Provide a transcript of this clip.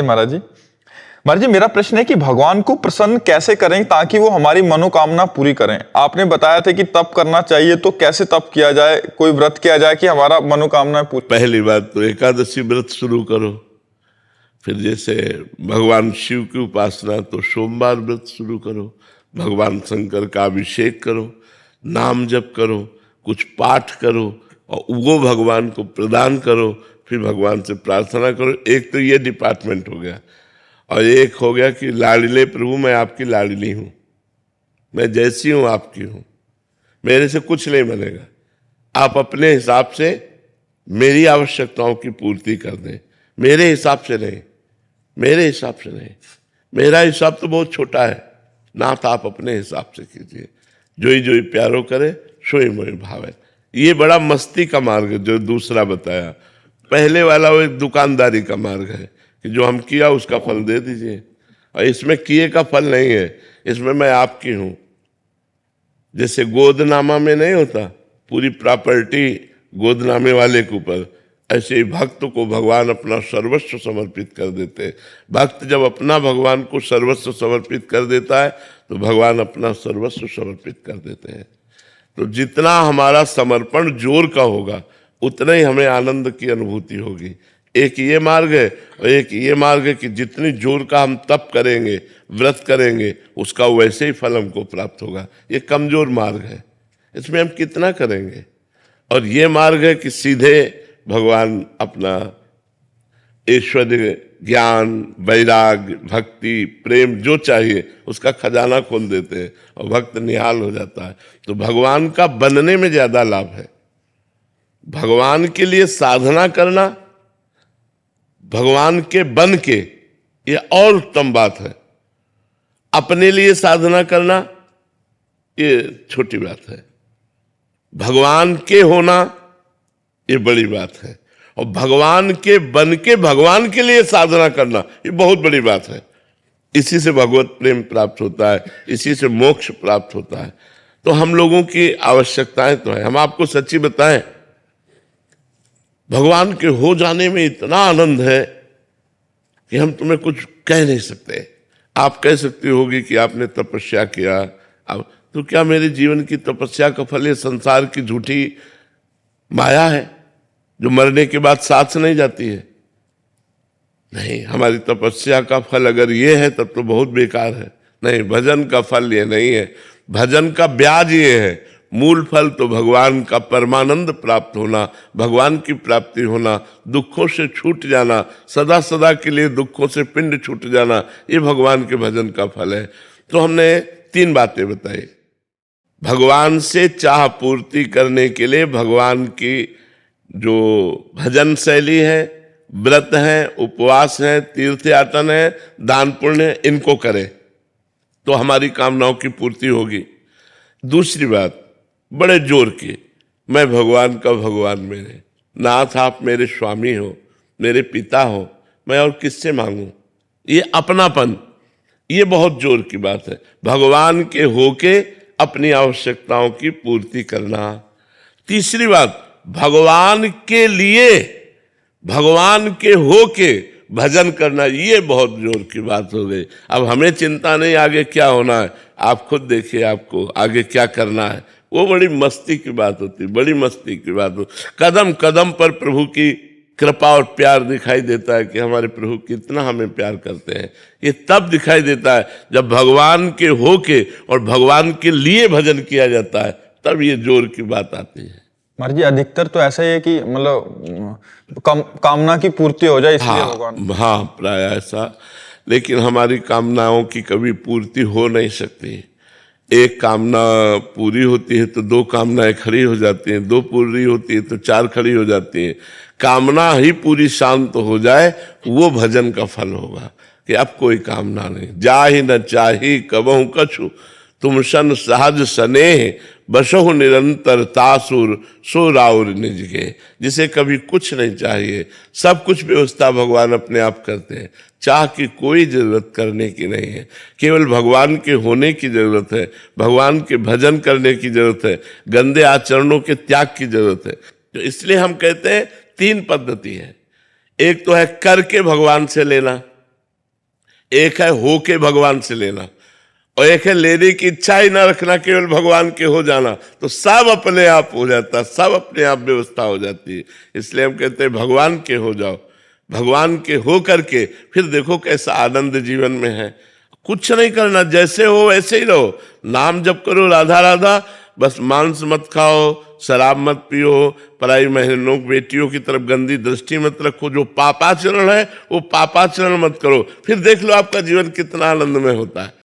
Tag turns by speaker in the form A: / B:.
A: महाराज जी। महाराज जी, मेरा प्रश्न है कि भगवान को प्रसन्न कैसे करें ताकि वो हमारी मनोकामना पूरी करें। आपने बताया था कि तप करना चाहिए, तो कैसे तप किया जाए, कोई व्रत किया जाए कि हमारा मनोकामना पूरी।
B: पहली बात तो एकादशी व्रत शुरू करो। फिर जैसे भगवान शिव की उपासना तो सोमवार व्रत शुरू करो। भगवान शंकर का अभिषेक करो, नाम जप करो, कुछ पाठ करो और वो भगवान को प्रदान करो। फिर भगवान से प्रार्थना करो। एक तो ये डिपार्टमेंट हो गया। और एक हो गया कि लाडले प्रभु, मैं आपकी लाडली हूँ, मैं जैसी हूँ आपकी हूँ, मेरे से कुछ नहीं बनेगा, आप अपने हिसाब से मेरी आवश्यकताओं की पूर्ति कर दें। मेरे हिसाब से नहीं, मेरे हिसाब से नहीं, मेरा हिसाब तो बहुत छोटा है। नाथ आप अपने हिसाब से कीजिए। जोई जोई प्यारो करे सोई मोई भावे। ये बड़ा मस्ती का मार्ग है जो दूसरा बताया। पहले वाला वो एक दुकानदारी का मार्ग है कि जो हम किया उसका फल दे दीजिए। और इसमें किए का फल नहीं है, इसमें मैं आपकी हूं। जैसे गोदनामा में नहीं होता पूरी प्रॉपर्टी गोदनामे वाले के ऊपर, ऐसे ही भक्त को भगवान अपना सर्वस्व समर्पित कर देते हैं। भक्त जब अपना भगवान को सर्वस्व समर्पित कर देता है तो भगवान अपना सर्वस्व समर्पित कर देते हैं। तो जितना हमारा समर्पण जोर का होगा उतना ही हमें आनंद की अनुभूति होगी। एक ये मार्ग है और एक ये मार्ग है कि जितनी जोर का हम तप करेंगे, व्रत करेंगे, उसका वैसे ही फल हमको प्राप्त होगा। ये कमजोर मार्ग है, इसमें हम कितना करेंगे। और ये मार्ग है कि सीधे भगवान अपना ऐश्वर्य, ज्ञान, वैराग, भक्ति, प्रेम जो चाहिए उसका खजाना खोल देते हैं और भक्त निहाल हो जाता है। तो भगवान का बनने में ज्यादा लाभ है। भगवान के लिए साधना करना, भगवान के बन के, ये और उत्तम बात है। अपने लिए साधना करना ये छोटी बात है। भगवान के होना ये बड़ी बात है। और भगवान के बन के भगवान के लिए साधना करना ये बहुत बड़ी बात है। इसी से भगवत प्रेम प्राप्त होता है, इसी से मोक्ष प्राप्त होता है। तो हम लोगों की आवश्यकताएं तो है। हम आपको सच्ची बताएं, भगवान के हो जाने में इतना आनंद है कि हम तुम्हें कुछ कह नहीं सकते। आप कह सकती होगी कि आपने तपस्या किया, अब तो क्या मेरे जीवन की तपस्या का फल ये संसार की झूठी माया है जो मरने के बाद साथ नहीं जाती है? नहीं, हमारी तपस्या का फल अगर ये है तब तो बहुत बेकार है। नहीं, भजन का फल ये नहीं है, भजन का ब्याज ये है। मूल फल तो भगवान का परमानंद प्राप्त होना, भगवान की प्राप्ति होना, दुखों से छूट जाना, सदा सदा के लिए दुखों से पिंड छूट जाना, ये भगवान के भजन का फल है। तो हमने 3 बातें बताई। भगवान से चाह पूर्ति करने के लिए भगवान की जो भजन शैली है, व्रत है, उपवास है, तीर्थ यातन है, दान पुण्य है, इनको करें तो हमारी कामनाओं की पूर्ति होगी। दूसरी बात बड़े जोर की, मैं भगवान का भगवान मेरे, नाथ आप मेरे स्वामी हो, मेरे पिता हो, मैं और किससे मांगू। ये अपनापन, ये बहुत जोर की बात है। भगवान के होके अपनी आवश्यकताओं की पूर्ति करना। तीसरी बात, भगवान के लिए, भगवान के होके भजन करना, ये बहुत जोर की बात हो गई। अब हमें चिंता नहीं आगे क्या होना है, आप खुद देखिए आपको आगे क्या करना है। वो बड़ी मस्ती की बात होती, बड़ी मस्ती की बात हो। कदम कदम पर प्रभु की कृपा और प्यार दिखाई देता है कि हमारे प्रभु कितना हमें प्यार करते हैं। ये तब दिखाई देता है जब भगवान के होके और भगवान के लिए भजन किया जाता है, तब ये जोर की बात आती है।
A: महाराज जी, अधिकतर तो ऐसा ही है कि मतलब कामना की पूर्ति हो जाए इसलिए भगवान।
B: हाँ, प्राय ऐसा। लेकिन हमारी कामनाओं की कभी पूर्ति हो नहीं सकती। एक कामना पूरी होती है तो 2 कामनाएं खड़ी हो जाती हैं, 2 पूरी होती है तो 4 खड़ी हो जाती हैं। कामना ही पूरी शांत हो जाए वो भजन का फल होगा कि अब कोई कामना नहीं। जाहि न चाही कबहु कछु, तुम सन सहज स्नेह, बसहु निरंतर तासुर, सो राउर निज के। जिसे कभी कुछ नहीं चाहिए, सब कुछ व्यवस्था भगवान अपने आप करते हैं। चाह की कोई जरूरत करने की नहीं है, केवल भगवान के होने की जरूरत है, भगवान के भजन करने की जरूरत है, गंदे आचरणों के त्याग की जरूरत है। तो इसलिए हम कहते हैं 3 पद्धति है। एक तो है करके भगवान से लेना, एक है हो के भगवान से लेना, और एक है लेने की इच्छा ही ना रखना, केवल भगवान के हो जाना, तो सब अपने आप हो जाता, सब अपने आप व्यवस्था हो जाती है। इसलिए हम कहते हैं भगवान के हो जाओ, भगवान के हो करके फिर देखो कैसा आनंद जीवन में है। कुछ नहीं करना, जैसे हो वैसे ही रहो, नाम जप करो राधा राधा, बस मांस मत खाओ, शराब मत पियो, पराई बहनों बेटियों की तरफ गंदी दृष्टि मत रखो, जो पापाचरण है वो पापाचरण मत करो, फिर देख लो आपका जीवन कितना आनंदमय होता है।